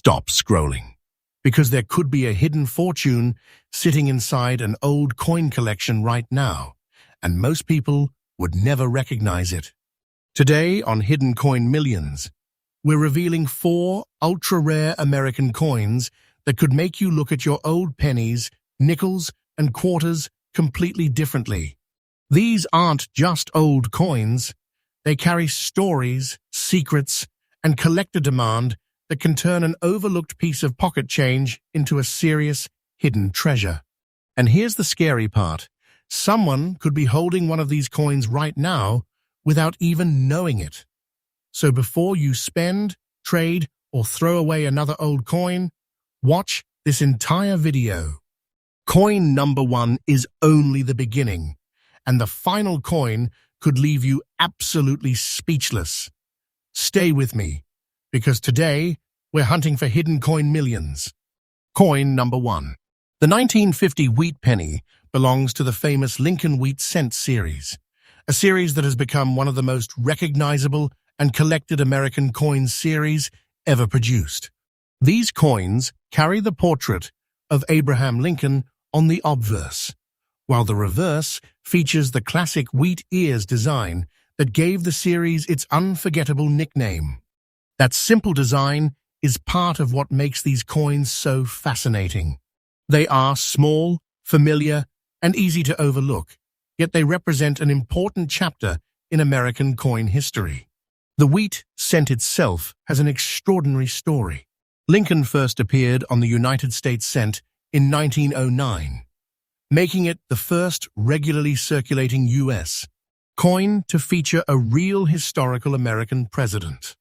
stop scrolling, because there could be a hidden fortune sitting inside an old coin collection right now, and most people would never recognize it. Today on Hidden Coin Millions, we're revealing 4 ultra-rare American coins that could make you look at your old pennies, nickels, and quarters completely differently. These aren't just old coins. They carry stories, secrets, and collector demand that can turn an overlooked piece of pocket change into a serious, hidden treasure. And here's the scary part. Someone could be holding one of these coins right now without even knowing it. So before you spend, trade, or throw away another old coin, watch this entire video. Coin number 1 is only the beginning, and the final coin could leave you absolutely speechless. Stay with me, because today we're hunting for hidden coin millions. Coin number 1. The 1950 wheat penny belongs to the famous Lincoln Wheat Cent series, a series that has become one of the most recognizable and collected American coin series ever produced. These coins carry the portrait of Abraham Lincoln on the obverse, while the reverse features the classic wheat ears design that gave the series its unforgettable nickname. That simple design is part of what makes these coins so fascinating. They are small, familiar, and easy to overlook, yet they represent an important chapter in American coin history. The wheat cent itself has an extraordinary story. Lincoln first appeared on the United States cent in 1909, making it the first regularly circulating U.S. coin to feature a real historical American president.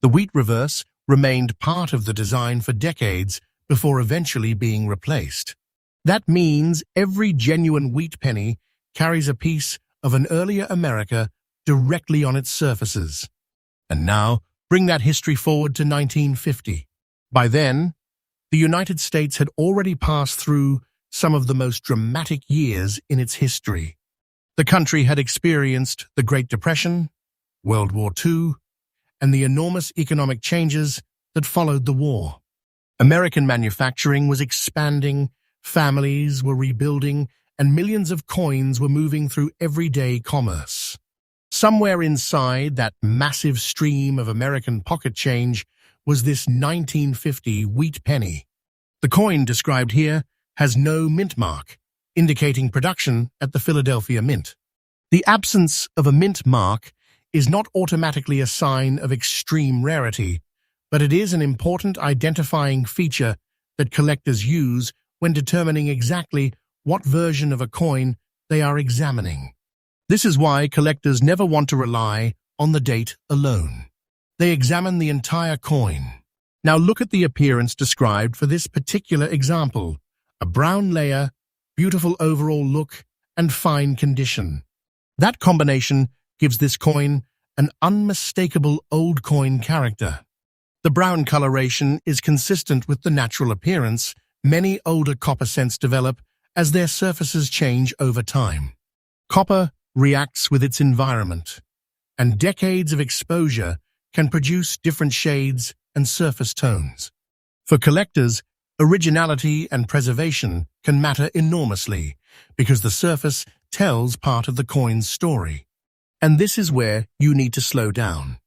The wheat reverse remained part of the design for decades before eventually being replaced. That means every genuine wheat penny carries a piece of an earlier America directly on its surfaces. And now, bring that history forward to 1950. By then, the United States had already passed through some of the most dramatic years in its history. The country had experienced the Great Depression, World War II, and the enormous economic changes that followed the war. American manufacturing was expanding, families were rebuilding, and millions of coins were moving through everyday commerce. Somewhere inside that massive stream of American pocket change was this 1950 wheat penny. The coin described here has no mint mark, indicating production at the Philadelphia Mint. The absence of a mint mark is not automatically a sign of extreme rarity, but it is an important identifying feature that collectors use when determining exactly what version of a coin they are examining. This is why collectors never want to rely on the date alone. They examine the entire coin. Now look at the appearance described for this particular example. A brown layer, beautiful overall look, and fine condition. That combination gives this coin an unmistakable old coin character. The brown coloration is consistent with the natural appearance many older copper cents develop as their surfaces change over time. Copper reacts with its environment, and decades of exposure can produce different shades and surface tones. For collectors, originality and preservation can matter enormously because the surface tells part of the coin's story. And this is where you need to slow down.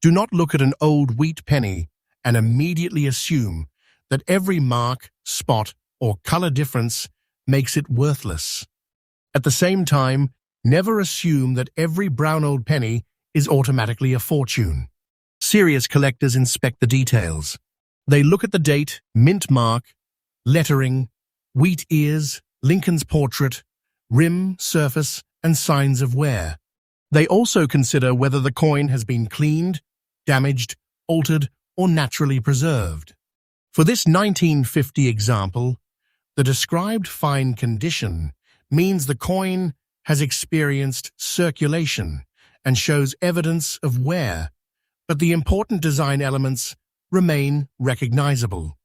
Do not look at an old wheat penny and immediately assume that every mark, spot, or color difference makes it worthless. At the same time, never assume that every brown old penny is automatically a fortune. Serious collectors inspect the details. They look at the date, mint mark, lettering, wheat ears, Lincoln's portrait, rim, surface, and signs of wear. They also consider whether the coin has been cleaned, damaged, altered, or naturally preserved. For this 1950 example, the described fine condition means the coin has experienced circulation and shows evidence of wear, but the important design elements remain recognizable.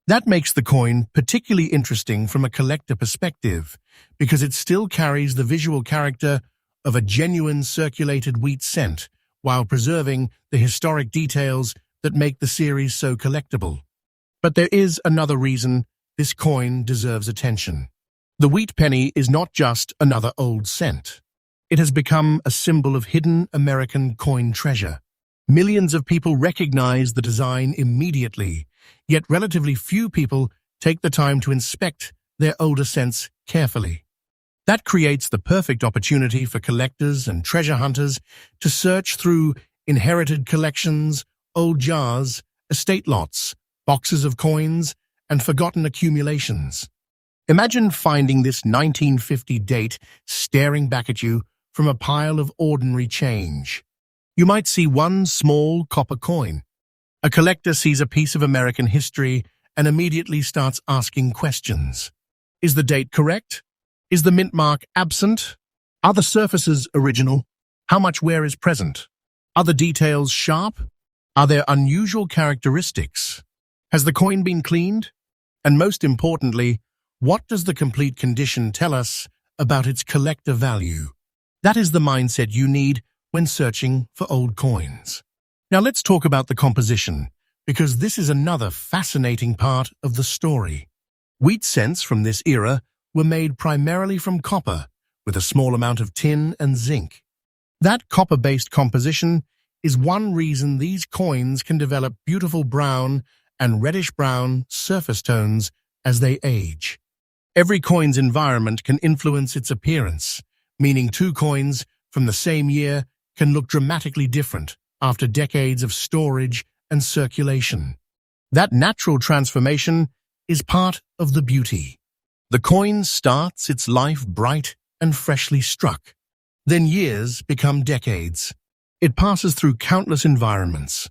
That makes the coin particularly interesting from a collector perspective because it still carries the visual character of a genuine circulated wheat cent while preserving the historic details that make the series so collectible. But there is another reason this coin deserves attention. The wheat penny is not just another old cent. It has become a symbol of hidden American coin treasure. Millions of people recognize the design immediately, yet relatively few people take the time to inspect their older cents carefully. That creates the perfect opportunity for collectors and treasure hunters to search through inherited collections, old jars, estate lots, boxes of coins, and forgotten accumulations. Imagine finding this 1950 date staring back at you from a pile of ordinary change. You might see one small copper coin. A collector sees a piece of American history and immediately starts asking questions. Is the date correct? Is the mint mark absent? Are the surfaces original? How much wear is present? Are the details sharp? Are there unusual characteristics? Has the coin been cleaned? And most importantly, what does the complete condition tell us about its collector value? That is the mindset you need when searching for old coins. Now let's talk about the composition, because this is another fascinating part of the story. Wheat cents from this era were made primarily from copper, with a small amount of tin and zinc. That copper-based composition is one reason these coins can develop beautiful brown and reddish-brown surface tones as they age. Every coin's environment can influence its appearance, meaning two coins from the same year can look dramatically different after decades of storage and circulation. That natural transformation is part of the beauty. The coin starts its life bright and freshly struck. Then years become decades. It passes through countless environments.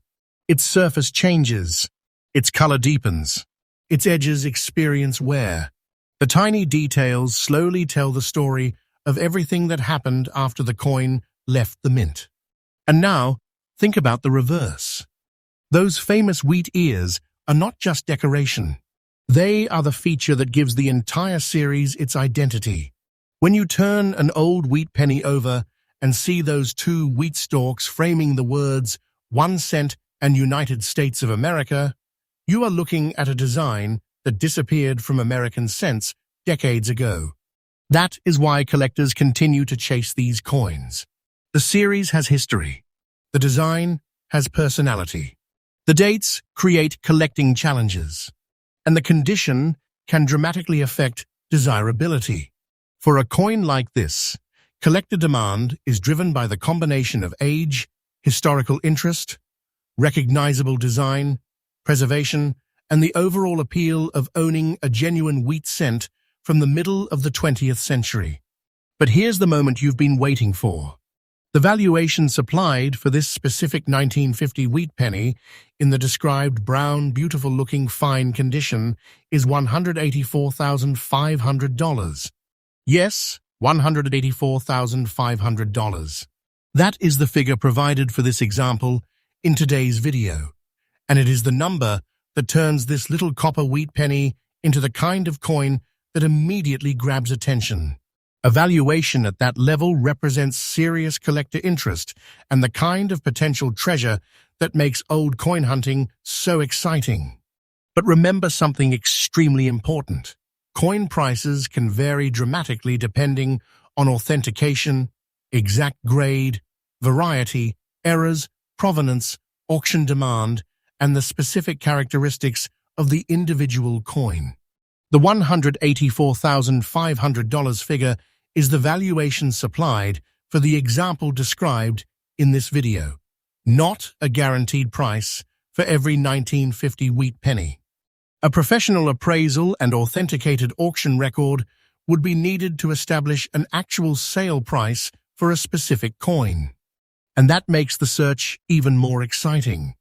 Its surface changes. Its color deepens. Its edges experience wear. The tiny details slowly tell the story of everything that happened after the coin left the mint. And now, think about the reverse. Those famous wheat ears are not just decoration. They are the feature that gives the entire series its identity. When you turn an old wheat penny over and see those two wheat stalks framing the words 1 cent and United States of America, you are looking at a design that disappeared from American cents decades ago. That is why collectors continue to chase these coins. The series has history. The design has personality. The dates create collecting challenges. And the condition can dramatically affect desirability. For a coin like this, collector demand is driven by the combination of age, historical interest, recognizable design, preservation, and the overall appeal of owning a genuine wheat cent from the middle of the 20th century. But here's the moment you've been waiting for. The valuation supplied for this specific 1950 wheat penny in the described brown, beautiful-looking fine condition is $184,500. Yes, $184,500. That is the figure provided for this example in today's video, and it is the number that turns this little copper wheat penny into the kind of coin that immediately grabs attention. A valuation at that level represents serious collector interest and the kind of potential treasure that makes old coin hunting so exciting. But remember something extremely important. Coin prices can vary dramatically depending on authentication, exact grade, variety, errors, provenance, auction demand, and the specific characteristics of the individual coin. The $184,500 figure is the valuation supplied for the example described in this video, not a guaranteed price for every 1950 wheat penny. A professional appraisal and authenticated auction record would be needed to establish an actual sale price for a specific coin. And that makes the search even more exciting,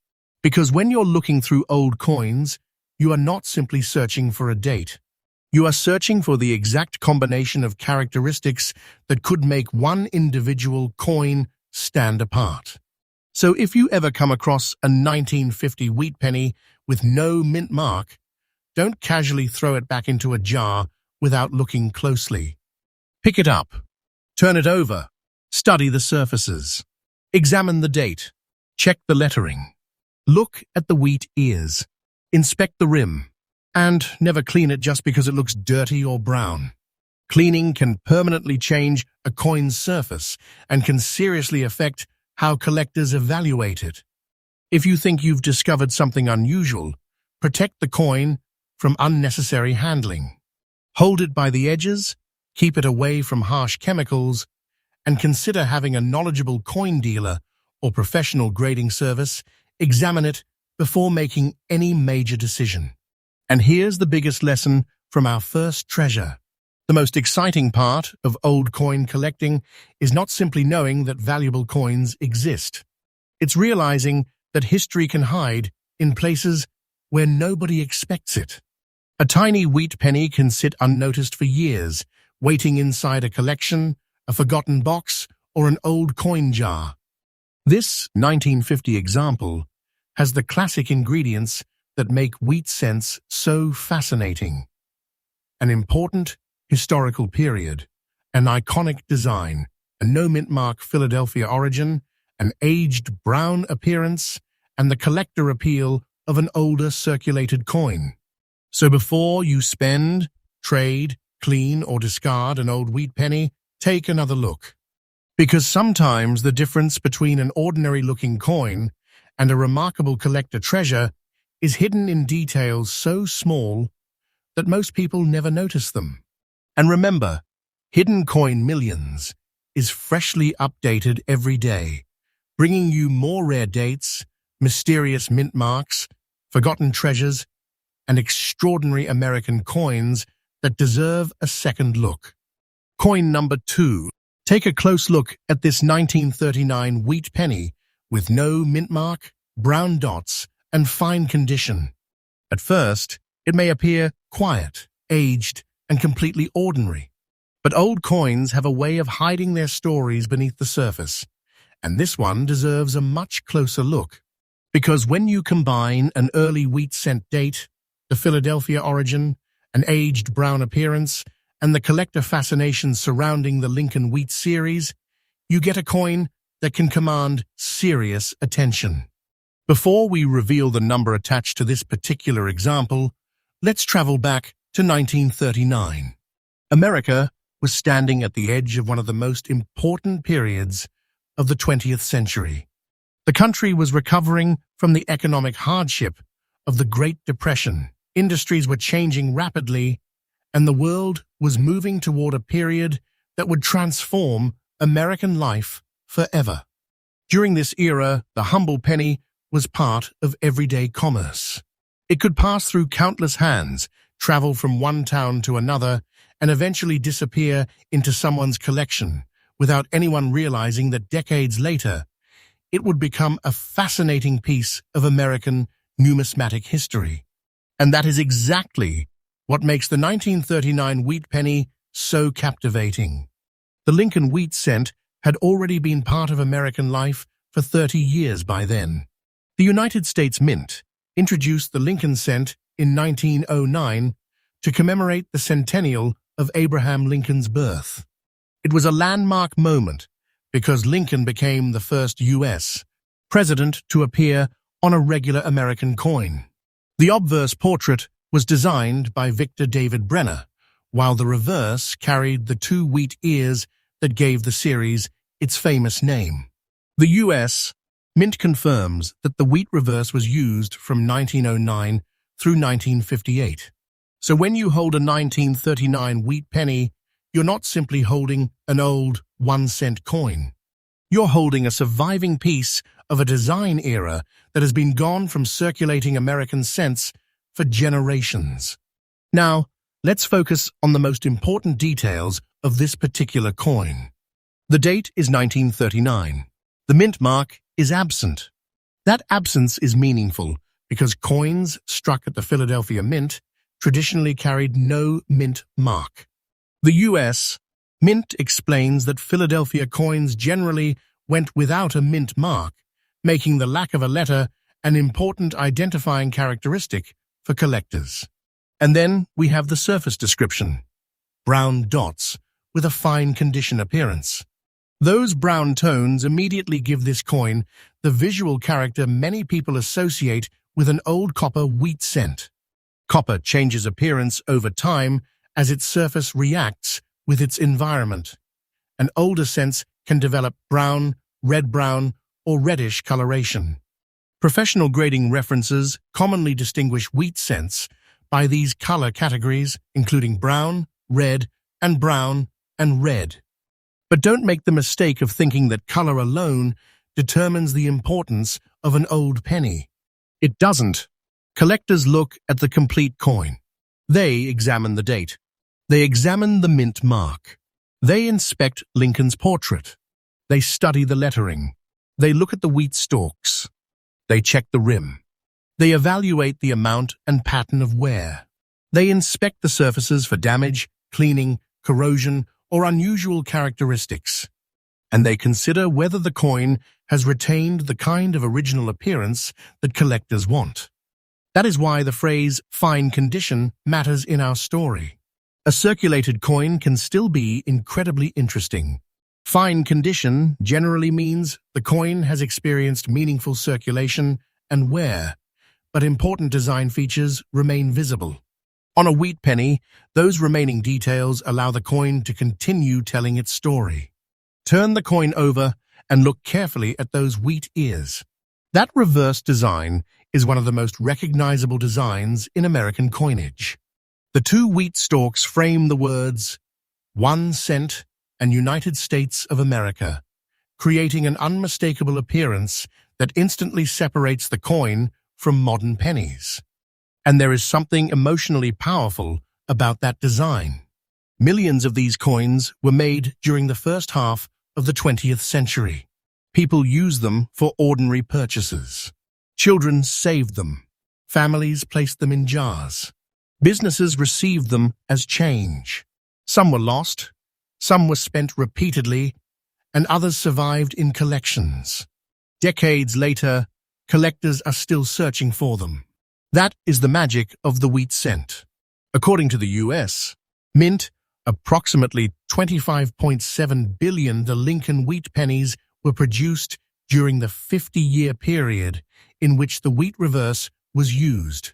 because when you're looking through old coins, you are not simply searching for a date. You are searching for the exact combination of characteristics that could make one individual coin stand apart. So if you ever come across a 1950 wheat penny with no mint mark, don't casually throw it back into a jar without looking closely. Pick it up, turn it over, study the surfaces, examine the date, check the lettering, look at the wheat ears. Inspect the rim, and never clean it just because it looks dirty or brown. Cleaning can permanently change a coin's surface and can seriously affect how collectors evaluate it. If you think you've discovered something unusual, protect the coin from unnecessary handling. Hold it by the edges, keep it away from harsh chemicals, and consider having a knowledgeable coin dealer or professional grading service examine it before making any major decision. And here's the biggest lesson from our first treasure. The most exciting part of old coin collecting is not simply knowing that valuable coins exist. It's realizing that history can hide in places where nobody expects it. A tiny wheat penny can sit unnoticed for years, waiting inside a collection, a forgotten box, or an old coin jar. This 1950 example has the classic ingredients that make wheat cents so fascinating. An important historical period, an iconic design, a no-mint mark Philadelphia origin, an aged brown appearance, and the collector appeal of an older circulated coin. So before you spend, trade, clean, or discard an old wheat penny, take another look. Because sometimes the difference between an ordinary-looking coin and a remarkable collector treasure is hidden in details so small that most people never notice them. And remember, Hidden Coin Millions is freshly updated every day, bringing you more rare dates, mysterious mint marks, forgotten treasures, and extraordinary American coins that deserve a second look. Coin number 2. Take a close look at this 1939 wheat penny with no mint mark, brown dots, and fine condition. At first, it may appear quiet, aged, and completely ordinary. But old coins have a way of hiding their stories beneath the surface, and this one deserves a much closer look. Because when you combine an early wheat cent date, the Philadelphia origin, an aged brown appearance, and the collector fascination surrounding the Lincoln Wheat series, you get a coin that can command serious attention. Before we reveal the number attached to this particular example, let's travel back to 1939. America was standing at the edge of one of the most important periods of the 20th century. The country was recovering from the economic hardship of the Great Depression. Industries were changing rapidly, and the world was moving toward a period that would transform American life forever. During this era, the humble penny was part of everyday commerce. It could pass through countless hands, travel from one town to another, and eventually disappear into someone's collection without anyone realizing that decades later, it would become a fascinating piece of American numismatic history. And that is exactly what makes the 1939 wheat penny so captivating. The Lincoln wheat cent had already been part of American life for 30 years by then. The United States Mint introduced the Lincoln cent in 1909 to commemorate the centennial of Abraham Lincoln's birth. It was a landmark moment because Lincoln became the first U.S. president to appear on a regular American coin. The obverse portrait was designed by Victor David Brenner, while the reverse carried the two wheat ears that gave the series its famous name. The U.S. Mint confirms that the wheat reverse was used from 1909 through 1958. So when you hold a 1939 wheat penny, you're not simply holding an old 1-cent coin. You're holding a surviving piece of a design era that has been gone from circulating American cents for generations. Now, let's focus on the most important details of this particular coin. The date is 1939. The mint mark is absent. That absence is meaningful because coins struck at the Philadelphia Mint traditionally carried no mint mark. The U.S. Mint explains that Philadelphia coins generally went without a mint mark, making the lack of a letter an important identifying characteristic for collectors. And then we have the surface description: brown dots with a fine condition appearance. Those brown tones immediately give this coin the visual character many people associate with an old copper wheat cent. Copper changes appearance over time as its surface reacts with its environment. An older cents can develop brown, red-brown, or reddish coloration. Professional grading references commonly distinguish wheat cents by these color categories, including brown, red, and brown, and red. But don't make the mistake of thinking that color alone determines the importance of an old penny. It doesn't. Collectors look at the complete coin. They examine the date. They examine the mint mark. They inspect Lincoln's portrait. They study the lettering. They look at the wheat stalks. They check the rim. They evaluate the amount and pattern of wear. They inspect the surfaces for damage, cleaning, corrosion, or unusual characteristics. And they consider whether the coin has retained the kind of original appearance that collectors want. That is why the phrase "fine condition" matters in our story. A circulated coin can still be incredibly interesting. Fine condition generally means the coin has experienced meaningful circulation and wear, but important design features remain visible. On a wheat penny, those remaining details allow the coin to continue telling its story. Turn the coin over and look carefully at those wheat ears. That reverse design is one of the most recognizable designs in American coinage. The two wheat stalks frame the words 1 cent and United States of America, creating an unmistakable appearance that instantly separates the coin from modern pennies. And there is something emotionally powerful about that design. Millions of these coins were made during the first half of the 20th century. People used them for ordinary purchases. Children saved them. Families placed them in jars. Businesses received them as change. Some were lost, some were spent repeatedly, and others survived in collections. Decades later, collectors are still searching for them. That is the magic of the wheat cent. According to the U.S. Mint, approximately 25.7 billion Lincoln wheat pennies were produced during the 50-year period in which the wheat reverse was used.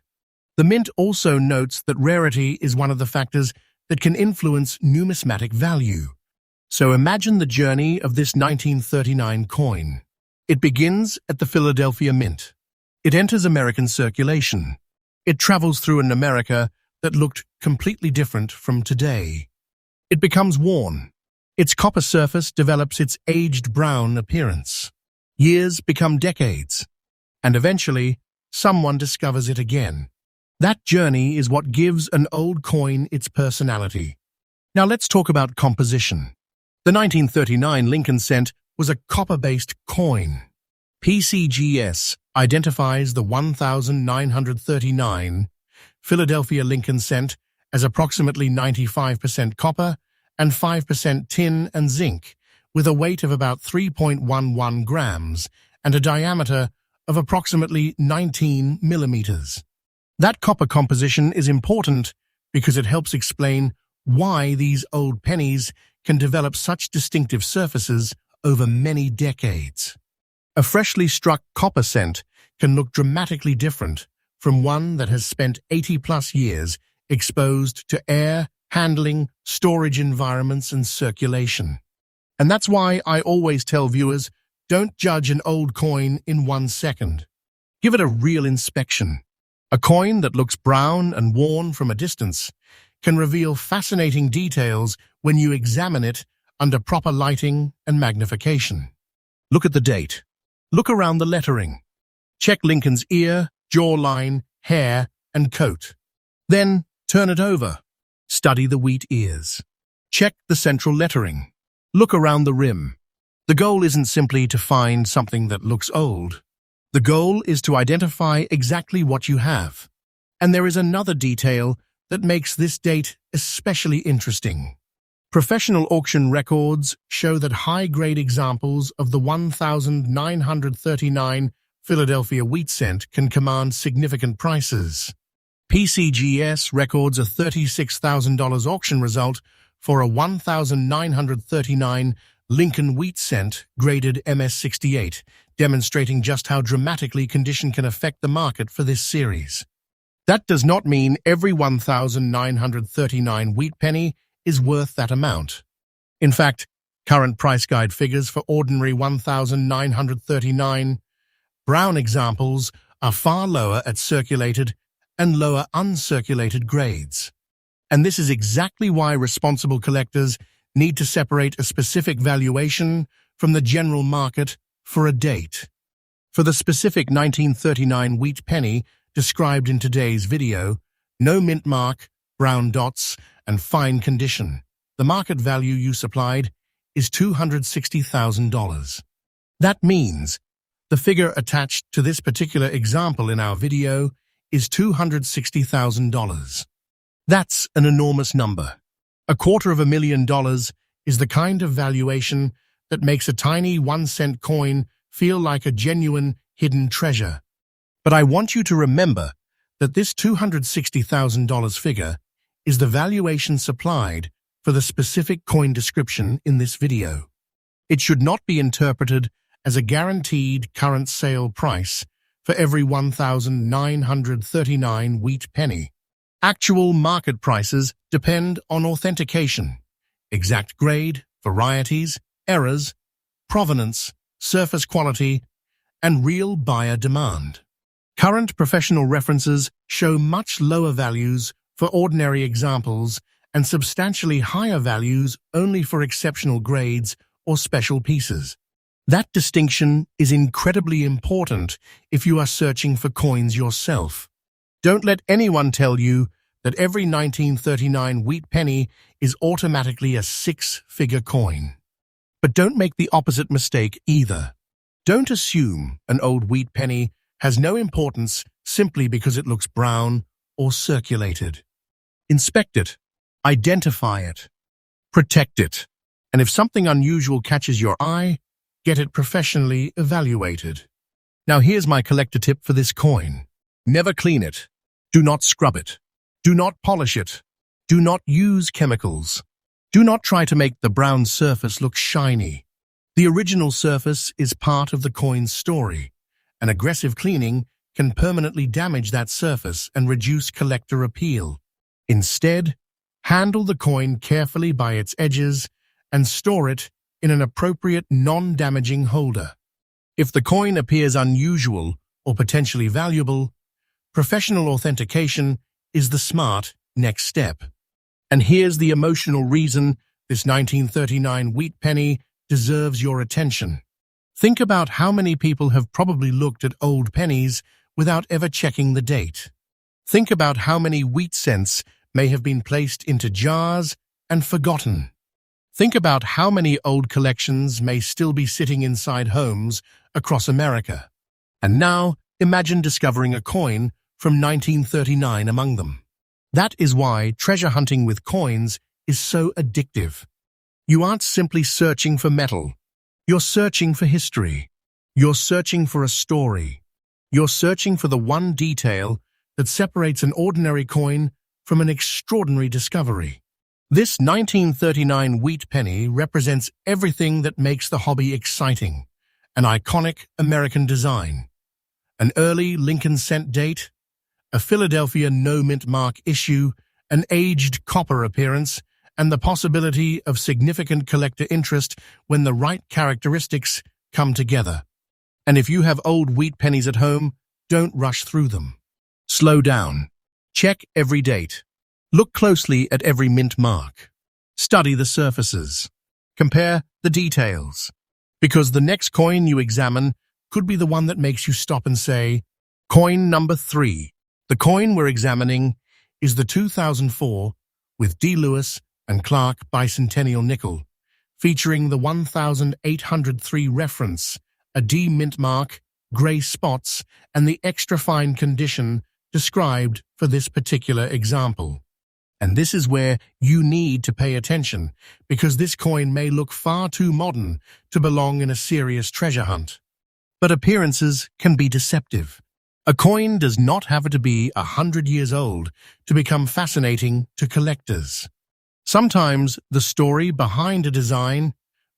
The Mint also notes that rarity is one of the factors that can influence numismatic value. So imagine the journey of this 1939 coin. It begins at the Philadelphia Mint. It enters American circulation. It travels through an America that looked completely different from today. It becomes worn. Its copper surface develops its aged brown appearance. Years become decades, and eventually, someone discovers it again. That journey is what gives an old coin its personality. Now let's talk about composition. The 1939 Lincoln cent was a copper-based coin. PCGS identifies the 1939 Philadelphia Lincoln cent as approximately 95% copper and 5% tin and zinc, with a weight of about 3.11 grams and a diameter of approximately 19 millimeters. That copper composition is important because it helps explain why these old pennies can develop such distinctive surfaces over many decades. A freshly struck copper cent can look dramatically different from one that has spent 80-plus years exposed to air, handling, storage environments, and circulation. And that's why I always tell viewers, don't judge an old coin in 1 second. Give it a real inspection. A coin that looks brown and worn from a distance can reveal fascinating details when you examine it under proper lighting and magnification. Look at the date. Look around the lettering. Check Lincoln's ear, jawline, hair, and coat. Then turn it over. Study the wheat ears. Check the central lettering. Look around the rim. The goal isn't simply to find something that looks old. The goal is to identify exactly what you have. And there is another detail that makes this date especially interesting. Professional auction records show that high-grade examples of the 1939 Philadelphia wheat cent can command significant prices. PCGS records a $36,000 auction result for a 1939 Lincoln wheat cent, graded MS68, demonstrating just how dramatically condition can affect the market for this series. That does not mean every 1,939 wheat penny is worth that amount. In fact, current price guide figures for ordinary 1,939 brown examples are far lower at circulated and lower uncirculated grades. And this is exactly why responsible collectors need to separate a specific valuation from the general market for a date. For the specific 1939 wheat penny described in today's video, no mint mark, brown dots, and fine condition, the market value you supplied is $260,000. That means the figure attached to this particular example in our video is $260,000. That's an enormous number. $250,000 is the kind of valuation that makes a tiny 1-cent coin feel like a genuine hidden treasure. But I want you to remember that this $260,000 figure is the valuation supplied for the specific coin description in this video. It should not be interpreted as a guaranteed current sale price for every 1,939 wheat penny. Actual market prices depend on authentication, exact grade, varieties, errors, provenance, surface quality, and real buyer demand. Current professional references show much lower values for ordinary examples and substantially higher values only for exceptional grades or special pieces. That distinction is incredibly important if you are searching for coins yourself. Don't let anyone tell you that every 1939 wheat penny is automatically a six-figure coin. But don't make the opposite mistake either. Don't assume an old wheat penny has no importance simply because it looks brown or circulated. Inspect it, identify it, protect it, and if something unusual catches your eye, get it professionally evaluated. Now here's my collector tip for this coin. Never clean it. Do not scrub it. Do not polish it. Do not use chemicals. Do not try to make the brown surface look shiny. The original surface is part of the coin's story, and aggressive cleaning can permanently damage that surface and reduce collector appeal. Instead, handle the coin carefully by its edges and store it in an appropriate non-damaging holder. If the coin appears unusual or potentially valuable, professional authentication is the smart next step. And here's the emotional reason this 1939 wheat penny deserves your attention. Think about how many people have probably looked at old pennies without ever checking the date. Think about how many wheat cents may have been placed into jars and forgotten. Think about how many old collections may still be sitting inside homes across America. And now, imagine discovering a coin from 1939 among them. That is why treasure hunting with coins is so addictive. You aren't simply searching for metal. You're searching for history. You're searching for a story. You're searching for the one detail that separates an ordinary coin from an extraordinary discovery. This 1939 wheat penny represents everything that makes the hobby exciting. An iconic American design, an early Lincoln cent date, a Philadelphia no-mint mark issue, an aged copper appearance, and the possibility of significant collector interest when the right characteristics come together. And if you have old wheat pennies at home, don't rush through them. Slow down. Check every date. Look closely at every mint mark. Study the surfaces. Compare the details. Because the next coin you examine could be the one that makes you stop and say, coin number 3. The coin we're examining is the 2004 with D. Lewis and Clark bicentennial nickel, featuring the 1803 reference, a D mint mark, gray spots, and the extra fine condition described for this particular example. And this is where you need to pay attention, because this coin may look far too modern to belong in a serious treasure hunt. But appearances can be deceptive. A coin does not have to be 100 years old to become fascinating to collectors. Sometimes the story behind a design,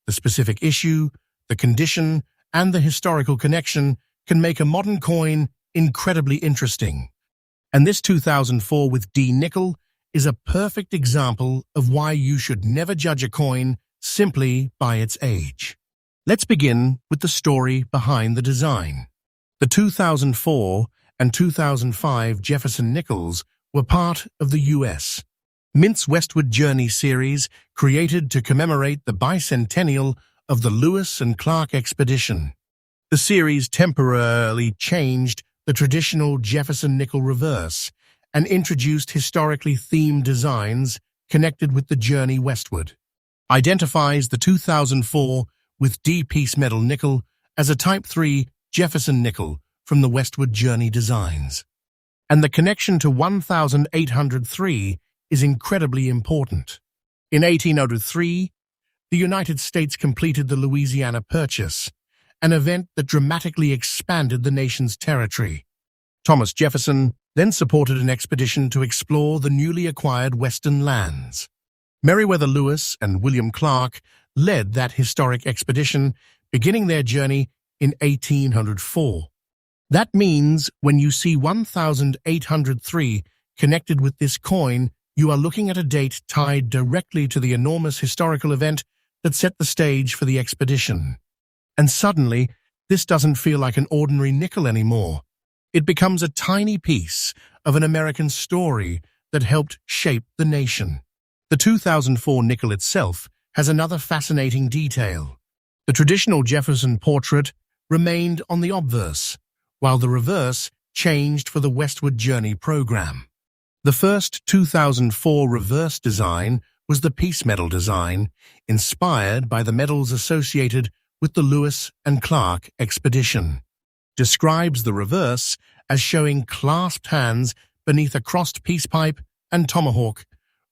The specific issue, the condition, and the historical connection can make a modern coin incredibly interesting. And this 2004 with D nickel is a perfect example of why you should never judge a coin simply by its age. Let's begin with the story behind the design. The 2004 and 2005 Jefferson nickels were part of the U.S. Mint's Westward Journey series, created to commemorate the bicentennial of the Lewis and Clark expedition. The series temporarily changed the traditional Jefferson nickel reverse and introduced historically themed designs connected with the journey westward. Identifies the 2004 with D piece metal nickel as a Type 3 Jefferson nickel from the Westward Journey designs. And the connection to 1803 is incredibly important. In 1803, the United States completed the Louisiana Purchase, an event that dramatically expanded the nation's territory. Thomas Jefferson then supported an expedition to explore the newly acquired western lands. Meriwether Lewis and William Clark led that historic expedition, beginning their journey in 1804. That means when you see 1803 connected with this coin, you are looking at a date tied directly to the enormous historical event that set the stage for the expedition. And suddenly, this doesn't feel like an ordinary nickel anymore. It becomes a tiny piece of an American story that helped shape the nation. The 2004 nickel itself has another fascinating detail. The traditional Jefferson portrait remained on the obverse, while the reverse changed for the Westward Journey program. The first 2004 reverse design was the piece medal design, inspired by the medals associated with the Lewis and Clark expedition. Describes the reverse as showing clasped hands beneath a crossed peace pipe and tomahawk,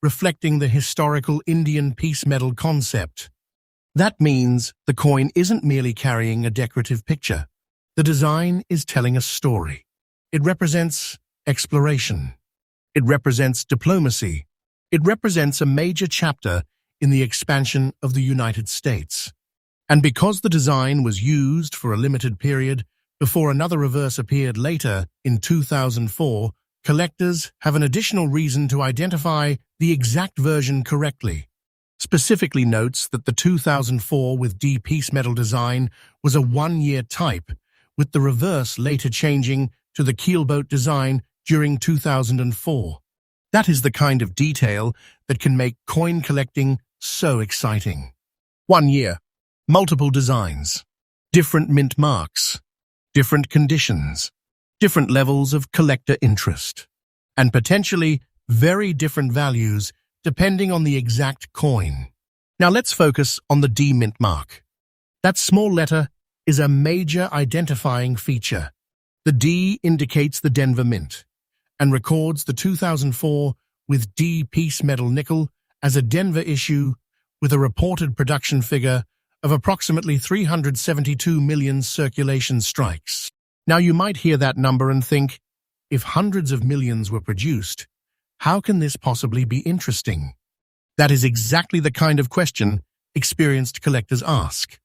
reflecting the historical Indian peace medal concept. That means the coin isn't merely carrying a decorative picture. The design is telling a story. It represents exploration. It represents diplomacy. It represents a major chapter in the expansion of the United States. And because the design was used for a limited period before another reverse appeared later in 2004, collectors have an additional reason to identify the exact version correctly. Specifically notes that the 2004 with D piece metal design was a one-year type, with the reverse later changing to the keelboat design during 2004. That is the kind of detail that can make coin collecting so exciting. 1 year, multiple designs, different mint marks, different conditions, different levels of collector interest, and potentially very different values depending on the exact coin. Now let's focus on the D mint mark. That small letter is a major identifying feature. The D indicates the Denver Mint and records the 2004 with D piece metal nickel as a Denver issue with a reported production figure of approximately 372 million circulation strikes. Now you might hear that number and think, if hundreds of millions were produced, how can this possibly be interesting? That is exactly the kind of question experienced collectors ask.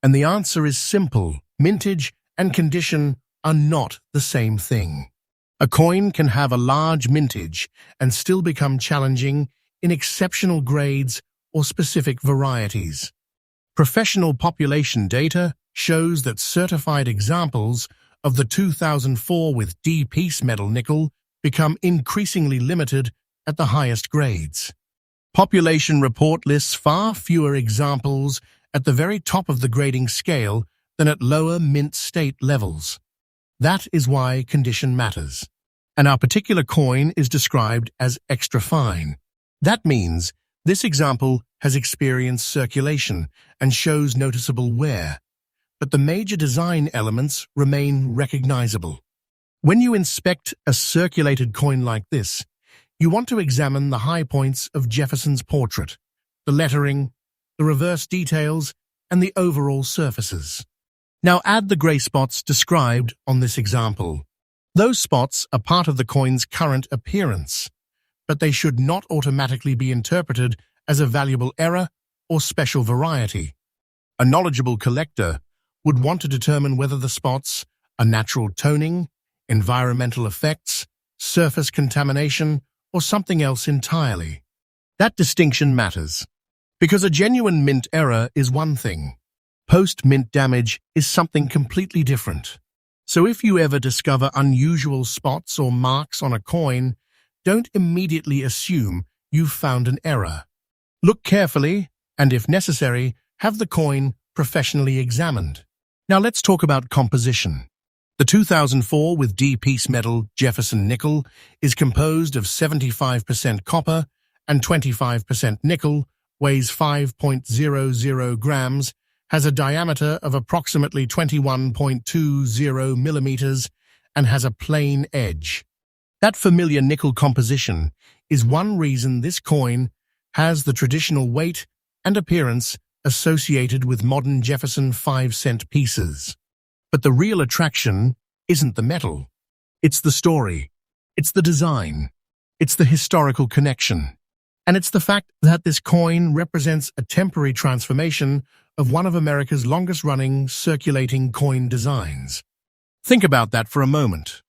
And the answer is simple. Mintage and condition are not the same thing. A coin can have a large mintage and still become challenging in exceptional grades or specific varieties. Professional population data shows that certified examples of the 2004 with D piece metal nickel become increasingly limited at the highest grades. Population report lists far fewer examples at the very top of the grading scale than at lower mint state levels. That is why condition matters. And our particular coin is described as extra fine. That means this example has experienced circulation and shows noticeable wear, but the major design elements remain recognizable. When you inspect a circulated coin like this, you want to examine the high points of Jefferson's portrait, the lettering, the reverse details, and the overall surfaces. Now add the gray spots described on this example. Those spots are part of the coin's current appearance, but they should not automatically be interpreted as a valuable error or special variety. A knowledgeable collector would want to determine whether the spots are natural toning, environmental effects, surface contamination, or something else entirely. That distinction matters, because a genuine mint error is one thing. Post-mint damage is something completely different. So if you ever discover unusual spots or marks on a coin, don't immediately assume you've found an error. Look carefully, and if necessary, have the coin professionally examined. Now let's talk about composition. The 2004 with D piece metal Jefferson nickel is composed of 75% copper and 25% nickel, weighs 5.00 grams, has a diameter of approximately 21.20 millimeters, and has a plain edge. That familiar nickel composition is one reason this coin has the traditional weight and appearance associated with modern Jefferson 5-cent pieces. But the real attraction isn't the metal. It's the story. It's the design. It's the historical connection. And it's the fact that this coin represents a temporary transformation of one of America's longest-running circulating coin designs. Think about that for a moment.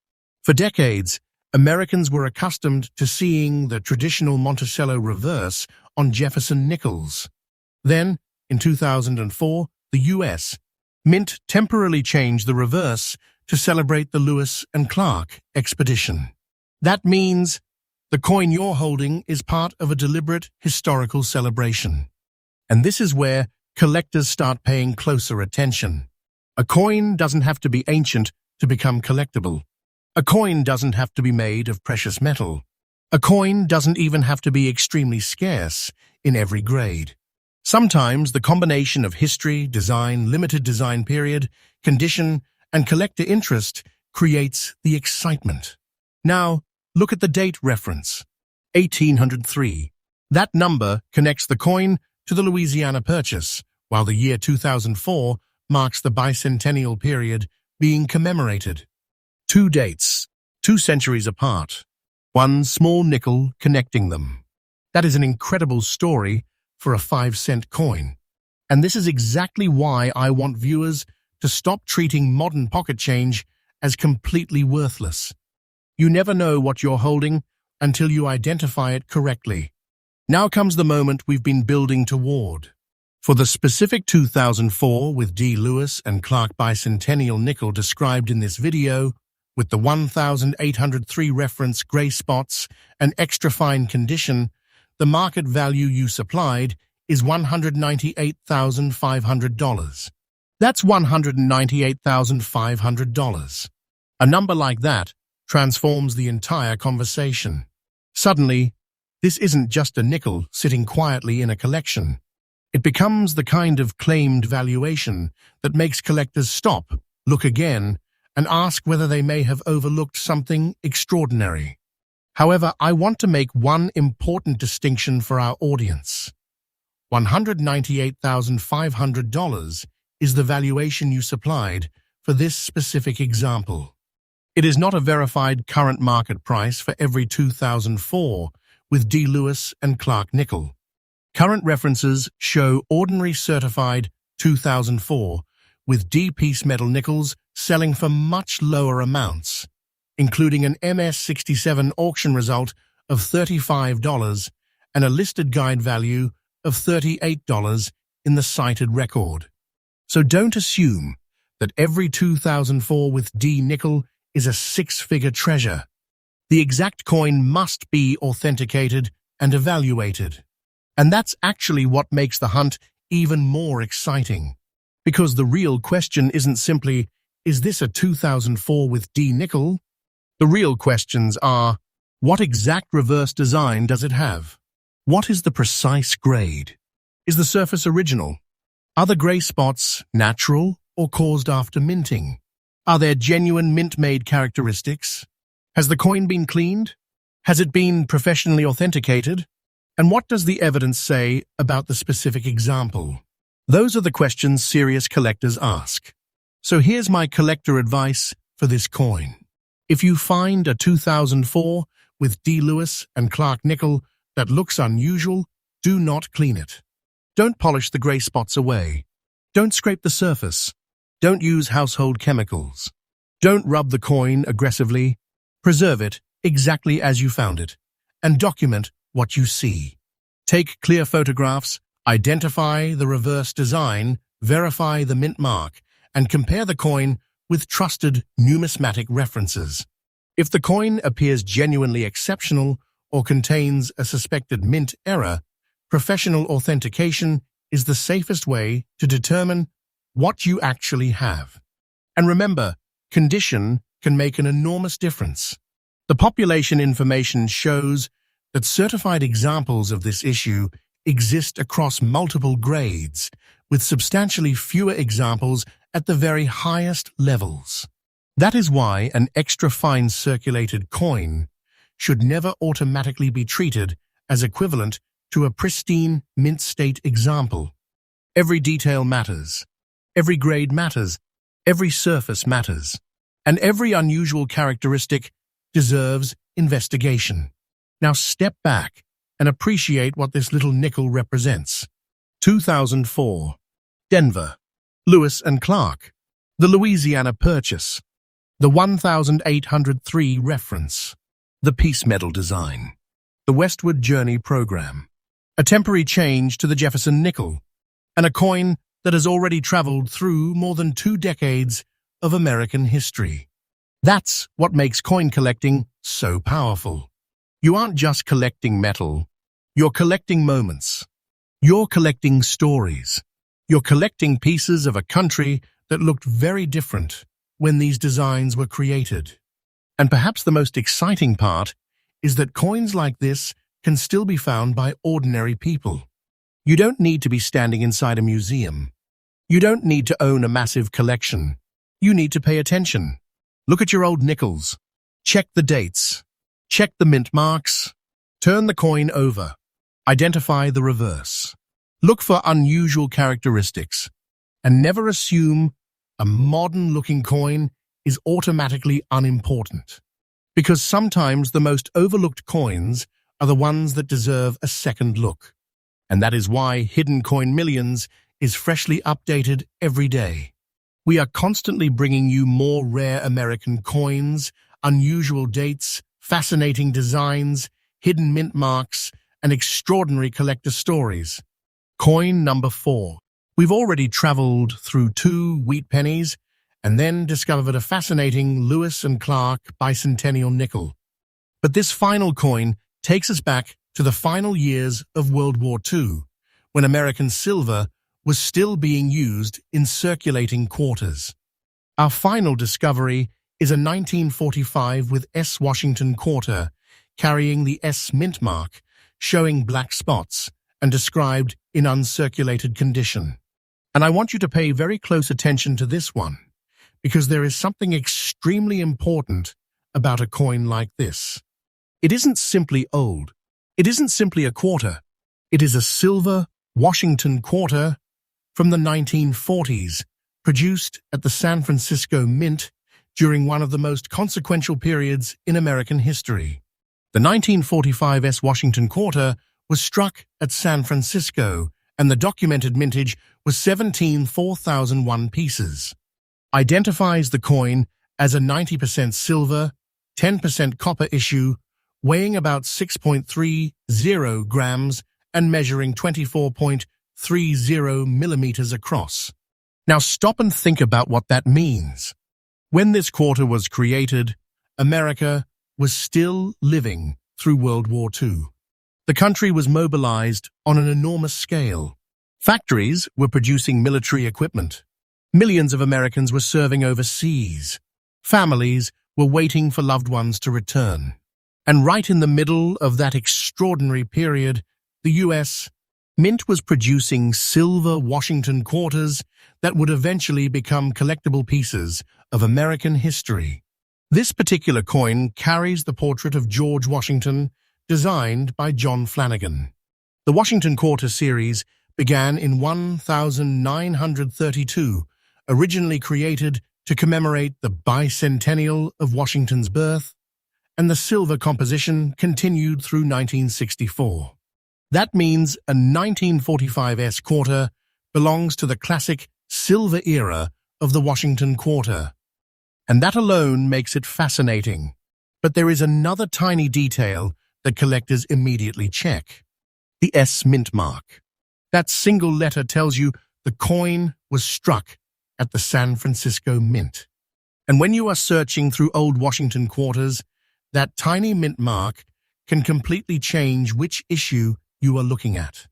For decades, Americans were accustomed to seeing the traditional Monticello reverse on Jefferson nickels. Then, in 2004, the U.S. Mint temporarily changed the reverse to celebrate the Lewis and Clark expedition. That means the coin you're holding is part of a deliberate historical celebration. And this is where collectors start paying closer attention. A coin doesn't have to be ancient to become collectible. A coin doesn't have to be made of precious metal. A coin doesn't even have to be extremely scarce in every grade. Sometimes the combination of history, design, limited design period, condition, and collector interest creates the excitement. Now, look at the date reference, 1803. That number connects the coin to the Louisiana Purchase, while the year 2004 marks the bicentennial period being commemorated. Two dates, 2 centuries apart, one small nickel connecting them. That is an incredible story for a 5-cent coin. And this is exactly why I want viewers to stop treating modern pocket change as completely worthless. You never know what you're holding until you identify it correctly. Now comes the moment we've been building toward. For the specific 2004 with D. Lewis and Clark bicentennial nickel described in this video, with the 1803 reference gray spots and extra fine condition, the market value you supplied is $198,500. That's $198,500. A number like that transforms the entire conversation. Suddenly, this isn't just a nickel sitting quietly in a collection. It becomes the kind of claimed valuation that makes collectors stop, look again, and ask whether they may have overlooked something extraordinary. However, I want to make one important distinction for our audience. $198,500 is the valuation you supplied for this specific example. It is not a verified current market price for every 2004 with D. Lewis and Clark nickel. Current references show ordinary certified 2004 with D piece metal nickels selling for much lower amounts, including an MS67 auction result of $35 and a listed guide value of $38 in the cited record. So don't assume that every 2004 with D nickel is a 6-figure treasure. The exact coin must be authenticated and evaluated. And that's actually what makes the hunt even more exciting. Because the real question isn't simply, is this a 2004 with D nickel? The real questions are, what exact reverse design does it have? What is the precise grade? Is the surface original? Are the gray spots natural or caused after minting? Are there genuine mint-made characteristics? Has the coin been cleaned? Has it been professionally authenticated? And what does the evidence say about the specific example? Those are the questions serious collectors ask. So here's my collector advice for this coin. If you find a 2004 with D. Lewis and Clark nickel that looks unusual, do not clean it. Don't polish the gray spots away. Don't scrape the surface. Don't use household chemicals. Don't rub the coin aggressively. Preserve it exactly as you found it, and document what you see. Take clear photographs, identify the reverse design, verify the mint mark, and compare the coin with trusted numismatic references. If the coin appears genuinely exceptional or contains a suspected mint error, professional authentication is the safest way to determine what you actually have. And remember, condition can make an enormous difference. The population information shows that certified examples of this issue exist across multiple grades, with substantially fewer examples at the very highest levels. That is why an extra fine circulated coin should never automatically be treated as equivalent to a pristine mint state example. Every detail matters. Every grade matters. Every surface matters. And every unusual characteristic deserves investigation. Now step back and appreciate what this little nickel represents. 2004. Denver. Lewis and Clark. The Louisiana Purchase. The 1803 reference. The Peace Medal design. The Westward Journey program. A temporary change to the Jefferson nickel. And a coin that has already traveled through more than 2 decades of American history. That's what makes coin collecting so powerful. You aren't just collecting metal. You're collecting moments. You're collecting stories. You're collecting pieces of a country that looked very different when these designs were created. And perhaps the most exciting part is that coins like this can still be found by ordinary people. You don't need to be standing inside a museum. You don't need to own a massive collection. You need to pay attention. Look at your old nickels. Check the dates. Check the mint marks. Turn the coin over. Identify the reverse. Look for unusual characteristics. And never assume a modern-looking coin is automatically unimportant. Because sometimes the most overlooked coins are the ones that deserve a second look. And that is why Hidden Coin Millions is freshly updated every day. We are constantly bringing you more rare American coins, unusual dates, fascinating designs, hidden mint marks, and extraordinary collector stories. Coin number 4. We've already traveled through 2 wheat pennies and then discovered a fascinating Lewis and Clark bicentennial nickel. But this final coin takes us back to the final years of World War II, when American silver was still being used in circulating quarters. Our final discovery is a 1945 with S. Washington quarter, carrying the S mint mark, showing black spots, and described in uncirculated condition. And I want you to pay very close attention to this one, because there is something extremely important about a coin like this. It isn't simply old. It isn't simply a quarter. It is a silver Washington quarter from the 1940s, produced at the San Francisco Mint during one of the most consequential periods in American history. The 1945 S. Washington quarter was struck at San Francisco, and the documented mintage was 17 4001 pieces. Identifies the coin as a 90% silver, 10% copper issue, weighing about 6.30 grams and measuring 24.30 millimeters across. Now stop and think about what that means. When this quarter was created, America was still living through World War II. The country was mobilized on an enormous scale. Factories were producing military equipment. Millions of Americans were serving overseas. Families were waiting for loved ones to return. And right in the middle of that extraordinary period, the U.S. Mint was producing silver Washington quarters that would eventually become collectible pieces of American history. This particular coin carries the portrait of George Washington, designed by John Flanagan. The Washington Quarter series began in 1932, originally created to commemorate the bicentennial of Washington's birth, and the silver composition continued through 1964. That means a 1945 S quarter belongs to the classic silver era of the Washington Quarter. And that alone makes it fascinating. But there is another tiny detail that collectors immediately check: the S mint mark. That single letter tells you the coin was struck at the San Francisco Mint. And when you are searching through old Washington quarters, that tiny mint mark can completely change which issue you are looking at.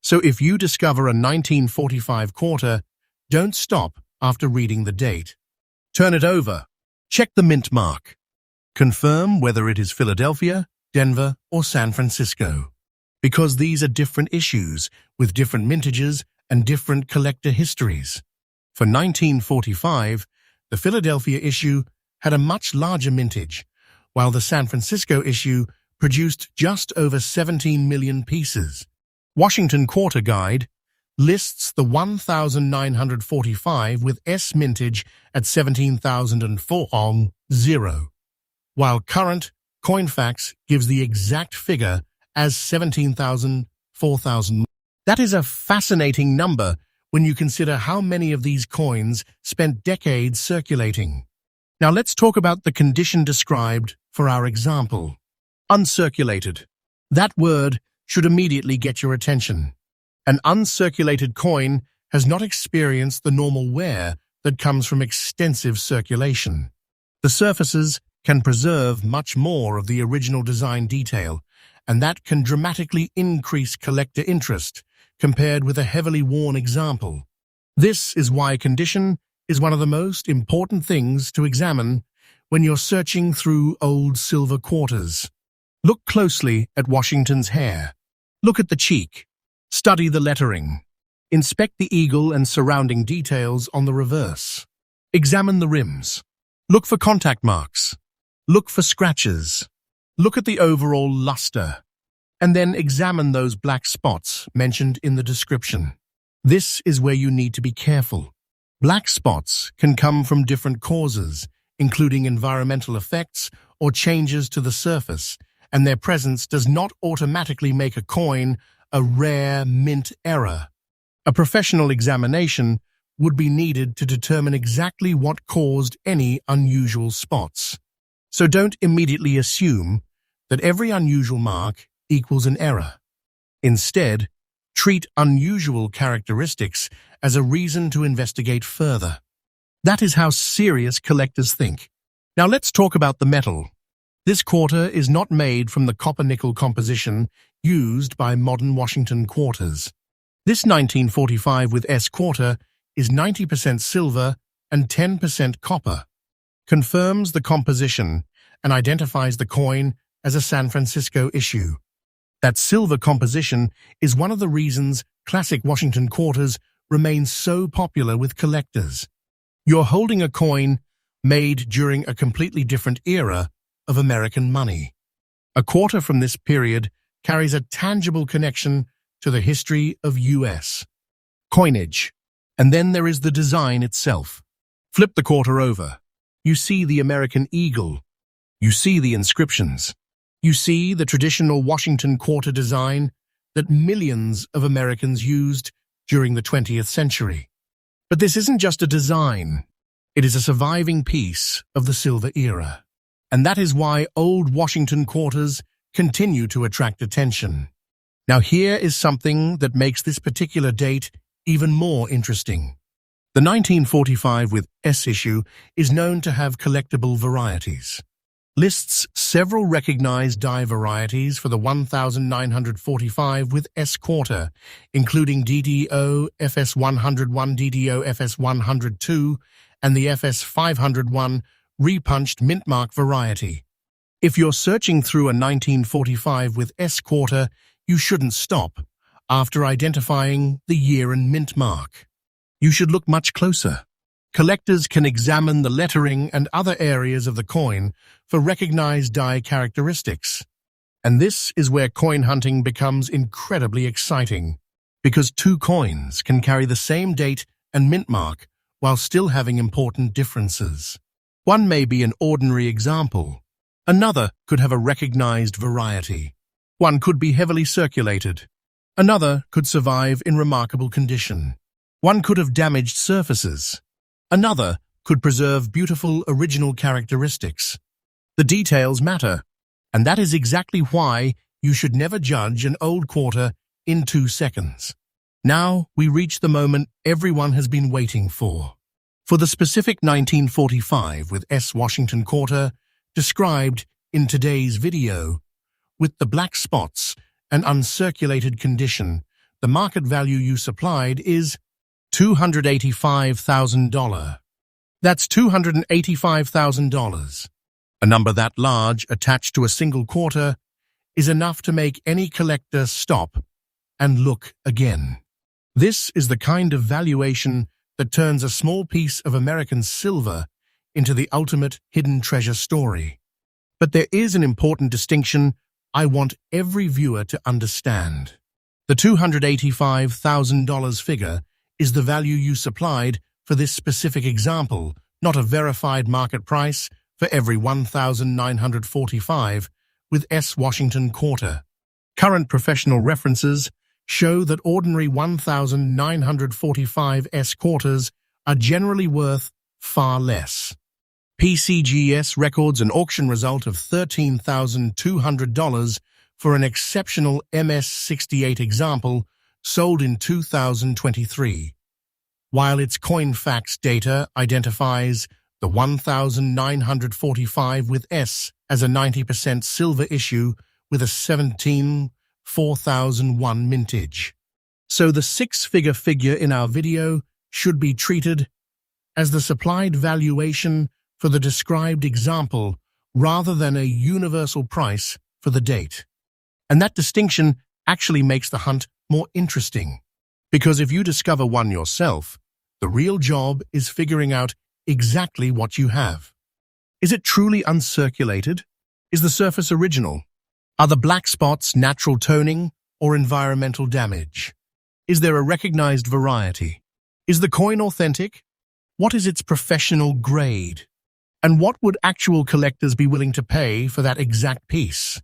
So if you discover a 1945 quarter, don't stop after reading the date. Turn it over. Check the mint mark. Confirm whether it is Philadelphia, Denver, or San Francisco, because these are different issues with different mintages and different collector histories. For 1945, the Philadelphia issue had a much larger mintage, while the San Francisco issue produced just over 17 million pieces. Washington Quarter Guide lists the 1945 with S mintage at 17,040, while current Coinfax gives the exact figure as 17,004. That is a fascinating number when you consider how many of these coins spent decades circulating. Now let's talk about the condition described for our example. Uncirculated. That word should immediately get your attention. An uncirculated coin has not experienced the normal wear that comes from extensive circulation. The surfaces can preserve much more of the original design detail, and that can dramatically increase collector interest compared with a heavily worn example. This is why condition is one of the most important things to examine when you're searching through old silver quarters. Look closely at Washington's hair. Look at the cheek. Study the lettering. Inspect the eagle and surrounding details on the reverse. Examine the rims. Look for contact marks. Look for scratches. Look at the overall luster. And then examine those black spots mentioned in the description. This is where you need to be careful. Black spots can come from different causes, including environmental effects or changes to the surface, and their presence does not automatically make a coin a rare mint error. A professional examination would be needed to determine exactly what caused any unusual spots. So don't immediately assume that every unusual mark equals an error. Instead, treat unusual characteristics as a reason to investigate further. That is how serious collectors think. Now let's talk about the metal. This quarter is not made from the copper-nickel composition used by modern Washington quarters. This 1945 with S quarter is 90% silver and 10% copper. Confirms the composition and identifies the coin as a San Francisco issue. That silver composition is one of the reasons classic Washington quarters remain so popular with collectors. You're holding a coin made during a completely different era of American money. A quarter from this period carries a tangible connection to the history of U.S. coinage. And then there is the design itself. Flip the quarter over. You see the American eagle. You see the inscriptions. You see the traditional Washington quarter design that millions of Americans used during the 20th century. But this isn't just a design. It is a surviving piece of the silver era. And that is why old Washington quarters continue to attract attention. Now here is something that makes this particular date even more interesting. The 1945 with S issue is known to have collectible varieties. Lists several recognized die varieties for the 1945 with S quarter, including DDO FS101, DDO FS102, and the FS501 repunched mintmark variety. If you're searching through a 1945 with S quarter, you shouldn't stop after identifying the year and mint mark. You should look much closer. Collectors can examine the lettering and other areas of the coin for recognized die characteristics. And this is where coin hunting becomes incredibly exciting, because two coins can carry the same date and mint mark while still having important differences. One may be an ordinary example. Another could have a recognized variety. One could be heavily circulated. Another could survive in remarkable condition. One could have damaged surfaces. Another could preserve beautiful original characteristics. The details matter, and that is exactly why you should never judge an old quarter in 2 seconds. Now we reach the moment everyone has been waiting for. For the specific 1945 with S. Washington quarter, described in today's video, with the black spots and uncirculated condition, the market value you supplied is $285,000. That's $285,000. A number that large, attached to a single quarter, is enough to make any collector stop and look again. This is the kind of valuation that turns a small piece of American silver into the ultimate hidden treasure story. But there is an important distinction I want every viewer to understand. The $285,000 figure is the value you supplied for this specific example, not a verified market price for every 1,945 with S. Washington quarter. Current professional references show that ordinary 1,945 S quarters are generally worth far less. PCGS records an auction result of $13,200 for an exceptional MS-68 example sold in 2023, while its Coinfax data identifies the 1,945 with S as a 90% silver issue with a 4001 mintage. So the six-figure figure in our video should be treated as the supplied valuation for the described example rather than a universal price for the date. And that distinction actually makes the hunt more interesting, because if you discover one yourself, the real job is figuring out exactly what you have. Is it truly uncirculated? Is the surface original? Are the black spots natural toning or environmental damage? Is there a recognized variety? Is the coin authentic? What is its professional grade? And what would actual collectors be willing to pay for that exact piece?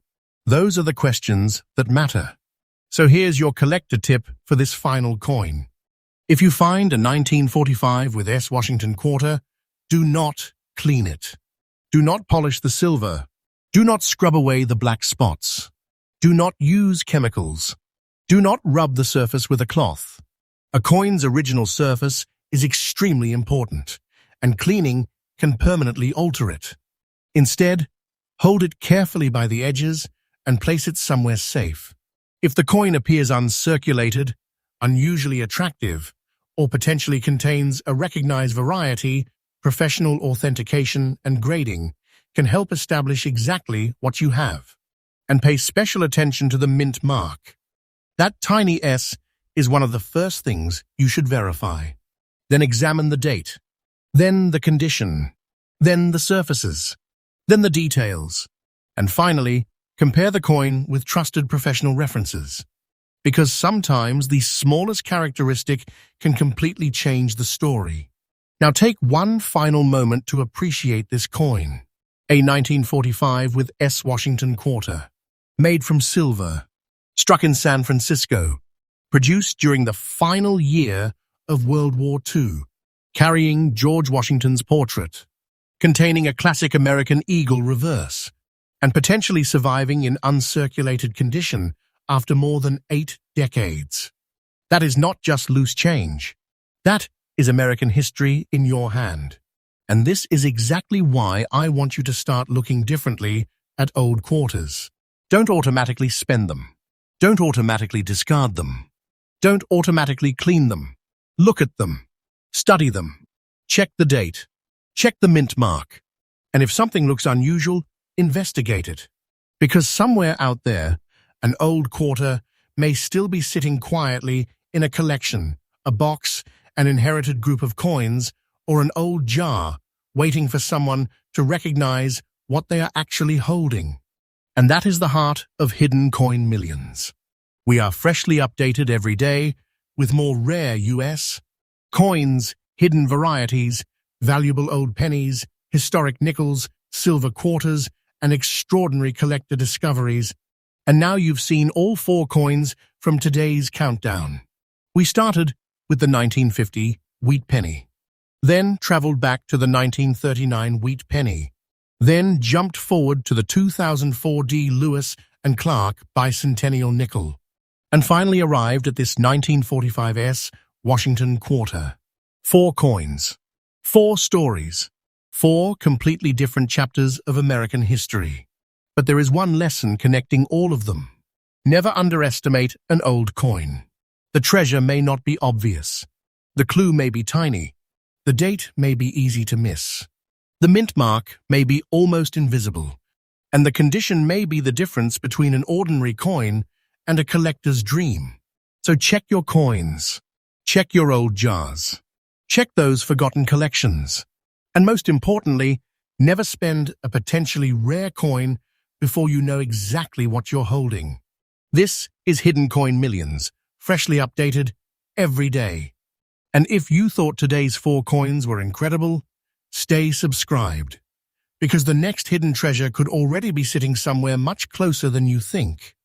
Those are the questions that matter. So here's your collector tip for this final coin. If you find a 1945 with S. Washington quarter, do not clean it. Do not polish the silver. Do not scrub away the black spots. Do not use chemicals. Do not rub the surface with a cloth. A coin's original surface is extremely important, and cleaning can permanently alter it. Instead, hold it carefully by the edges and place it somewhere safe. If the coin appears uncirculated, unusually attractive, or potentially contains a recognized variety, professional authentication and grading can help establish exactly what you have. And pay special attention to the mint mark. That tiny S is one of the first things you should verify. Then examine the date. Then the condition. Then the surfaces. Then the details. And finally, compare the coin with trusted professional references. Because sometimes the smallest characteristic can completely change the story. Now take one final moment to appreciate this coin. A 1945 with S. Washington quarter. Made from silver. Struck in San Francisco. Produced during the final year of World War II. Carrying George Washington's portrait. Containing a classic American eagle reverse. And potentially surviving in uncirculated condition after more than 8 decades. That is not just loose change. That is American history in your hand. And this is exactly why I want you to start looking differently at old quarters. Don't automatically spend them. Don't automatically discard them. Don't automatically clean them. Look at them. Study them. Check the date. Check the mint mark. And if something looks unusual, investigate it. Because somewhere out there, an old quarter may still be sitting quietly in a collection, a box, an inherited group of coins, or an old jar, waiting for someone to recognize what they are actually holding. And that is the heart of Hidden Coin Millions. We are freshly updated every day with more rare US coins, hidden varieties, valuable old pennies, historic nickels, silver quarters, and extraordinary collector discoveries. And now you've seen all 4 coins from today's countdown. We started with the 1950 wheat penny, then traveled back to the 1939 wheat penny, then jumped forward to the 2004 D. Lewis and Clark bicentennial nickel, and finally arrived at this 1945 S. Washington quarter. 4 coins, 4 stories, 4 completely different chapters of American history. But there is one lesson connecting all of them. Never underestimate an old coin. The treasure may not be obvious. The clue may be tiny. The date may be easy to miss. The mint mark may be almost invisible. And the condition may be the difference between an ordinary coin and a collector's dream. So check your coins. Check your old jars. Check those forgotten collections. And most importantly, never spend a potentially rare coin before you know exactly what you're holding. This is Hidden Coin Millions, freshly updated every day. And if you thought today's 4 coins were incredible, stay subscribed, because the next hidden treasure could already be sitting somewhere much closer than you think.